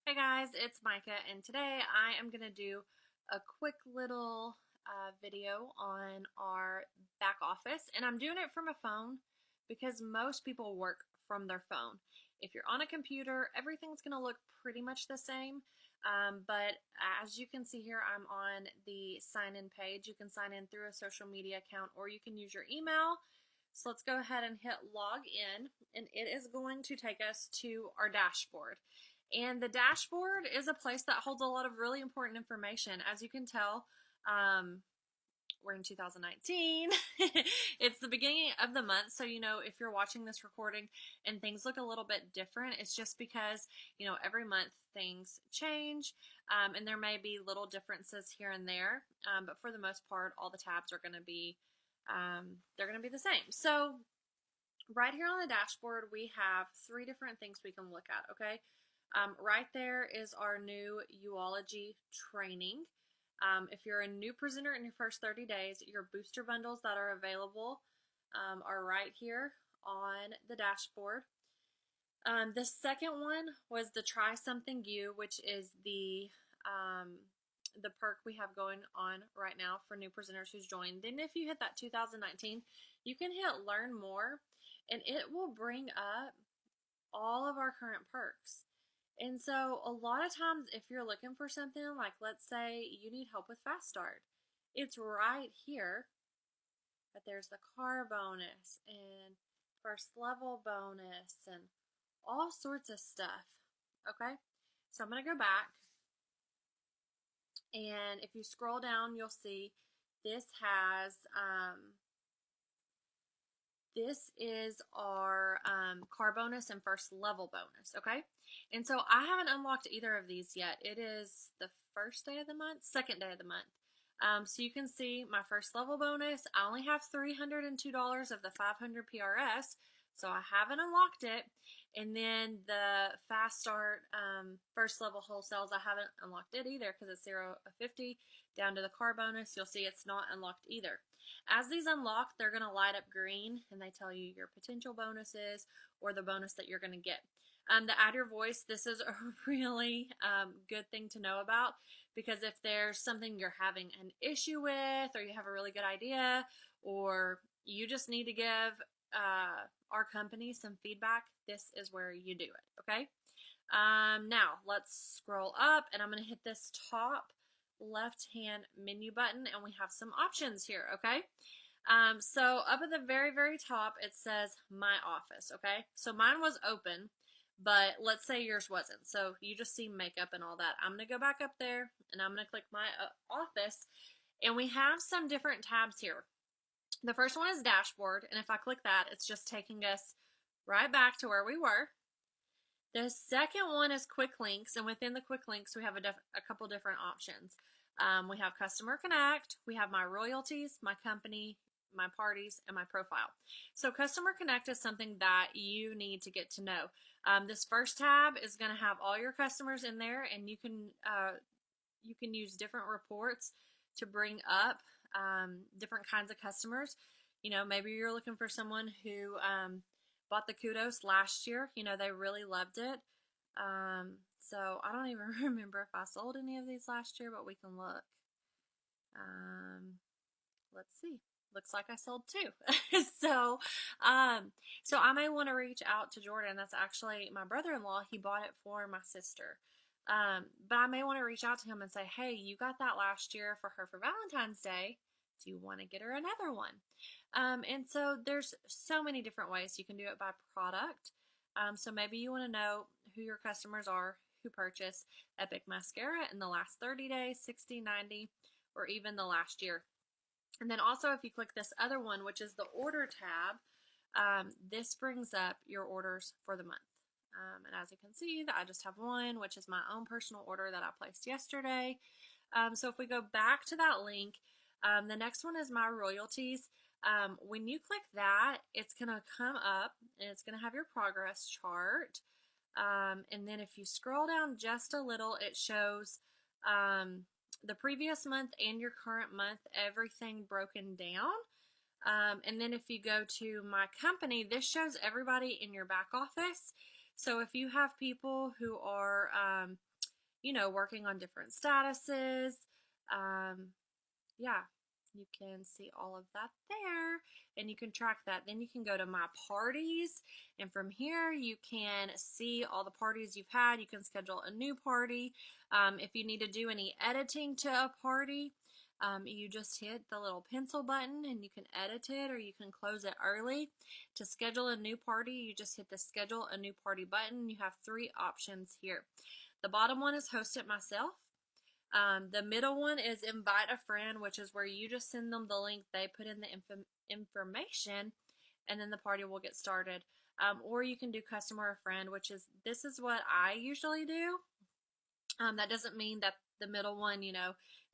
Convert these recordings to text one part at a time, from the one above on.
Hey guys, it's Micah, and today I am going to do a quick little video on our back office, and I'm doing it from a phone because most people work from their phone. If you're on a computer, everything's going to look pretty much the same, but as you can see here, I'm on the sign-in page. You can sign in through a social media account, or you can use your email. So let's go ahead and hit log in, and it is going to take us to our dashboard. And the dashboard is a place that holds a lot of really important information. As you can tell, we're in 2019. It's the beginning of the month, so if you're watching this recording and things look a little bit different, it's just because every month things change, and there may be little differences here and there, but for the most part, all the tabs are going to be they're going to be the same. So right here on the dashboard, we have three different things we can look at. Okay. Right there is our new Uology training. If you're a new presenter in your first 30 days, your booster bundles that are available are right here on the dashboard. The second one was the Try Something You, which is the perk we have going on right now for new presenters who's joined. Then if you hit that 2019, you can hit Learn More, and it will bring up all of our current perks. And so a lot of times if you're looking for something, like let's say you need help with Fast Start, it's right here. But there's the car bonus and first level bonus and all sorts of stuff. Okay, so I'm going to go back, and if you scroll down, you'll see this has this is our car bonus and first level bonus. Okay, and so I haven't unlocked either of these yet. It is the first day of the month, second day of the month. So you can see my first level bonus. I only have $302 of the 500 PRS, so I haven't unlocked it. And then the Fast Start first level wholesales, I haven't unlocked it either because it's 0 of 50. Down to the car bonus, you'll see it's not unlocked either. As these unlock, they're going to light up green, and they tell you your potential bonuses or the bonus that you're going to get. The Add Your Voice, this is a really good thing to know about, because if there's something you're having an issue with, or you have a really good idea, or you just need to give our company some feedback, this is where you do it, okay? Now, let's scroll up, and I'm going to hit this top left-hand menu button, and we have some options here, okay? So up at the very, very top, it says My Office, okay? So mine was open, but let's say yours wasn't. So you just see makeup and all that. I'm going to go back up there, and I'm going to click My Office, and we have some different tabs here. The first one is Dashboard, and if I click that, it's just taking us right back to where we were. The second one is Quick Links, and within the Quick Links, we have a couple different options. We have Customer Connect, we have my royalties, my company, my parties, and my profile. So Customer Connect is something that you need to get to know. This first tab is going to have all your customers in there, and you can use different reports to bring up different kinds of customers. Maybe you're looking for someone who bought the kudos last year. They really loved it. So I don't even remember if I sold any of these last year, but we can look. Let's see. Looks like I sold two. So I may want to reach out to Jordan. That's actually my brother-in-law. He bought it for my sister. But I may want to reach out to him and say, hey, you got that last year for her for Valentine's Day. Do you want to get her another one? And so there's so many different ways you can do it by product. So maybe you want to know who your customers are who purchase Epic Mascara in the last 30 days, 60, 90, or even the last year. And then also if you click this other one, which is the Order tab, this brings up your orders for the month. And as you can see, I just have one, which is my own personal order that I placed yesterday. So if we go back to that link, the next one is my royalties. When you click that, it's going to come up, and it's going to have your progress chart. And then if you scroll down just a little, it shows the previous month and your current month, everything broken down. And then if you go to My Company, this shows everybody in your back office. So if you have people who are working on different statuses. Yeah, you can see all of that there, and you can track that. Then you can go to my parties, and from here you can see all the parties you've had. You can schedule a new party. If you need to do any editing to a party, you just hit the little pencil button and you can edit it, or you can close it early. To schedule a new party, you just hit the schedule a new party button. You have 3 options here. The bottom one is host it myself. The middle one is invite a friend, which is where you just send them the link, they put in the information, and then the party will get started. Or you can do customer or friend, which is, this is what I usually do. That doesn't mean that the middle one,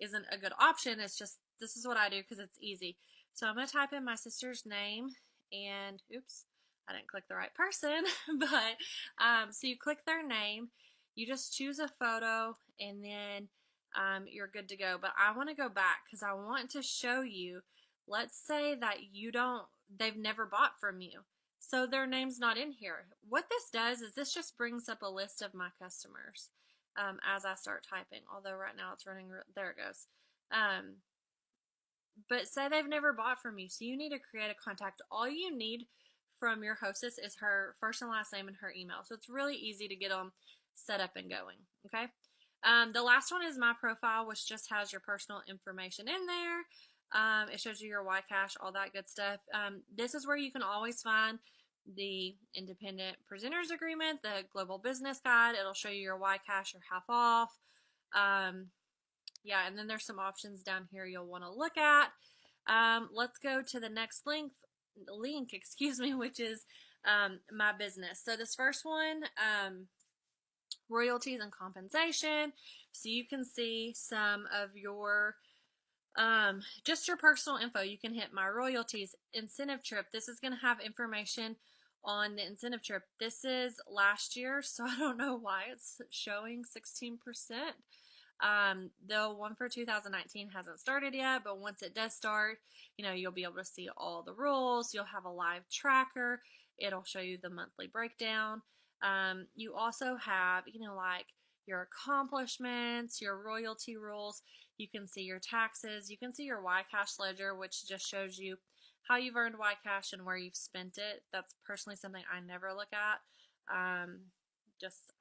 isn't a good option. It's just, this is what I do because it's easy. So I'm going to type in my sister's name, and oops, I didn't click the right person, but so you click their name, you just choose a photo, and then you're good to go. But I want to go back because I want to show you, let's say that they've never bought from you. So their name's not in here. What this does is this just brings up a list of my customers as I start typing, although right now it's running, there it goes. But say they've never bought from you, so you need to create a contact. All you need from your hostess is her first and last name and her email. So it's really easy to get them set up and going, okay? The last one is my profile, which just has your personal information in there. It shows you your YCash, all that good stuff. This is where you can always find the Independent Presenters Agreement, the Global Business Guide. It'll show you your YCash or half off. Yeah, and then there's some options down here you'll want to look at. Let's go to the next link, which is my business. So this first one, royalties and compensation. So you can see some of your just your personal info. You can hit my royalties, incentive trip. This is going to have information on the incentive trip. This is last year, so I don't know why it's showing 16%. The one for 2019 hasn't started yet, but once it does start, you'll be able to see all the rules. You'll have a live tracker. It'll show you the monthly breakdown. You also have, like your accomplishments, your royalty rules. You can see your taxes. You can see your YCash ledger, which just shows you how you've earned YCash and where you've spent it. That's personally something I never look at. I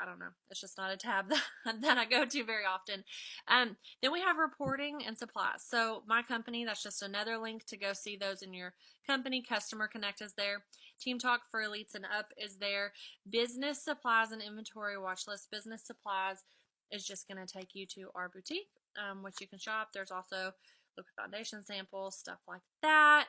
don't know. It's just not a tab that I go to very often. Then we have reporting and supplies. So my company, that's just another link to go see those in your company. Customer Connect is there. Team Talk for Elites and Up is there. Business supplies and inventory watch list. Business supplies is just going to take you to our boutique, which you can shop. There's also liquid foundation samples, stuff like that.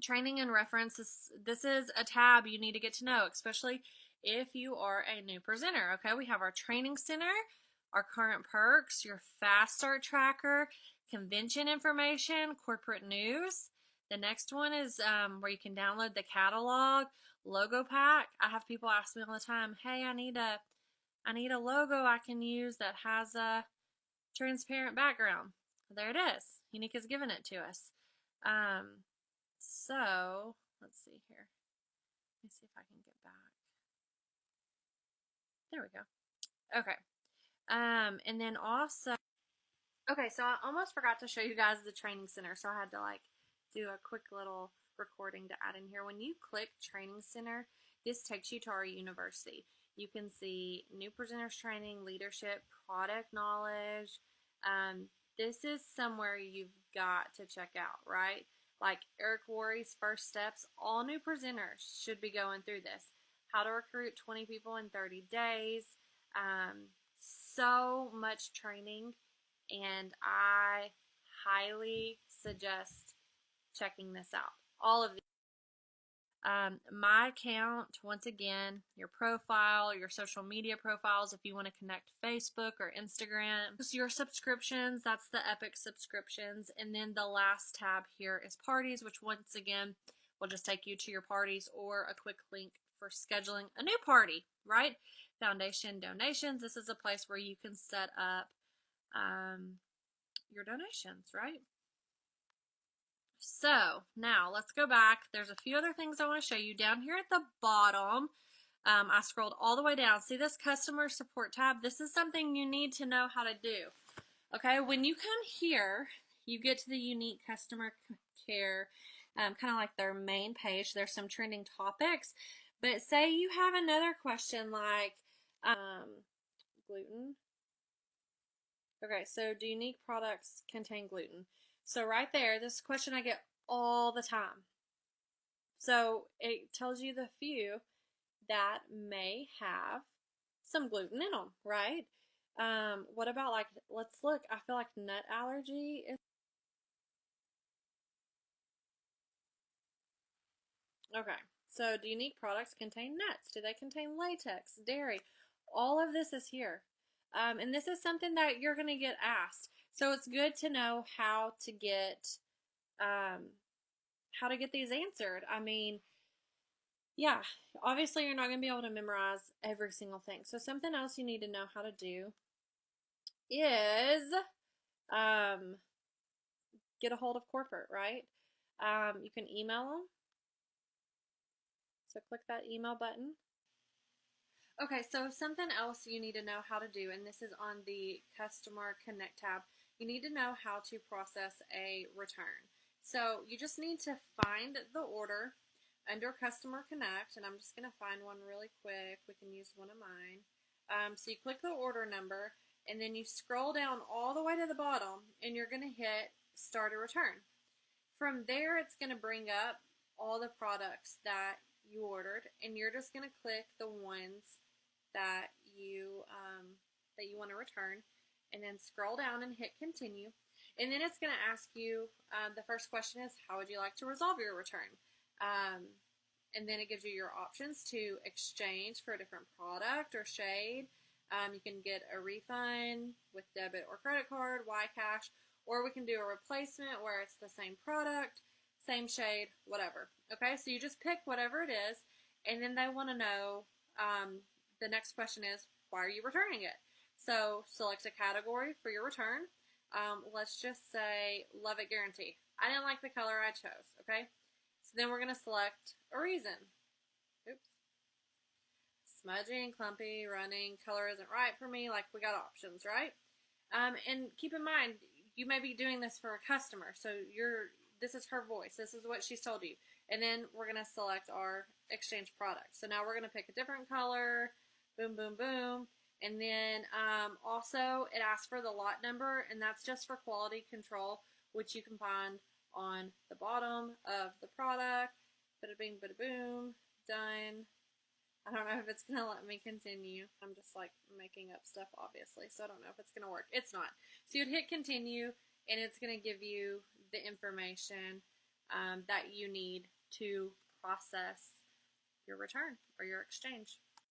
Training and references. This is a tab you need to get to know, especially if you are a new presenter. Okay, we have our training center, our current perks, your fast start tracker, convention information, corporate news. The next one is where you can download the catalog, logo pack. I have people ask me all the time, hey, I need a logo I can use that has a transparent background. There it is. Unique has given it to us. So let's see here. Let me see if I can get back. There we go. Okay. And then also, okay, so I almost forgot to show you guys the training center. So I had to do a quick little recording to add in here. When you click training center, this takes you to our university. You can see new presenters training, leadership, product knowledge. This is somewhere you've got to check out, right? Like Eric Worre's First Steps, all new presenters should be going through this. How to recruit 20 people in 30 days. So much training, and I highly suggest checking this out. All of these. My account, once again, your profile, your social media profiles, if you want to connect Facebook or Instagram. Your subscriptions, that's the Epic subscriptions. And then the last tab here is parties, which once again will just take you to your parties or a quick link for scheduling a new party, right? Foundation donations. This is a place where you can set up your donations, right? So now let's go back. There's a few other things I want to show you down here at the bottom. I scrolled all the way down. See this customer support tab? This is something you need to know how to do. Okay, when you come here, you get to the unique customer care, kind of like their main page. There's some trending topics, but say you have another question like gluten. Okay, so do unique products contain gluten? So right there, this question I get all the time. So it tells you the few that may have some gluten in them, right? What about like, let's look, I feel like nut allergy is, okay. So do unique products contain nuts? Do they contain latex, dairy? All of this is here. And this is something that you're going to get asked. So it's good to know um, how to get these answered. I mean, yeah, obviously you're not going to be able to memorize every single thing. So something else you need to know how to do is um, get a hold of corporate, right? You can email them. So click that email button. Okay, so something else you need to know how to do, and this is on the Customer Connect tab, you need to know how to process a return. So you just need to find the order under Customer Connect, and I'm just going to find one really quick. We can use one of mine. So you click the order number, and then you scroll down all the way to the bottom, and you're going to hit Start a Return. From there, it's going to bring up all the products that you ordered, and you're just going to click the ones that you want to return, and then scroll down and hit continue. And then it's going to ask you, the first question is, how would you like to resolve your return? And then it gives you your options to exchange for a different product or shade. You can get a refund with debit or credit card, Cash, or we can do a replacement where it's the same product, same shade, whatever. Okay, so you just pick whatever it is, and then they want to know, the next question is, why are you returning it? So select a category for your return. Let's just say Love It Guarantee. I didn't like the color I chose, okay? So then we're going to select a reason. Oops. Smudging, clumpy, running, color isn't right for me. Like, we got options, right? And keep in mind, you may be doing this for a customer, so this is her voice. This is what she's told you. And then we're going to select our exchange product. So now we're going to pick a different color. Boom, boom, boom. And then also it asks for the lot number, and that's just for quality control, which you can find on the bottom of the product. Bada bing, bada boom. Done. I don't know if it's going to let me continue. I'm just like making up stuff, obviously, so I don't know if it's going to work. It's not. So you'd hit continue, and it's going to give you the information that you need to process your return or your exchange.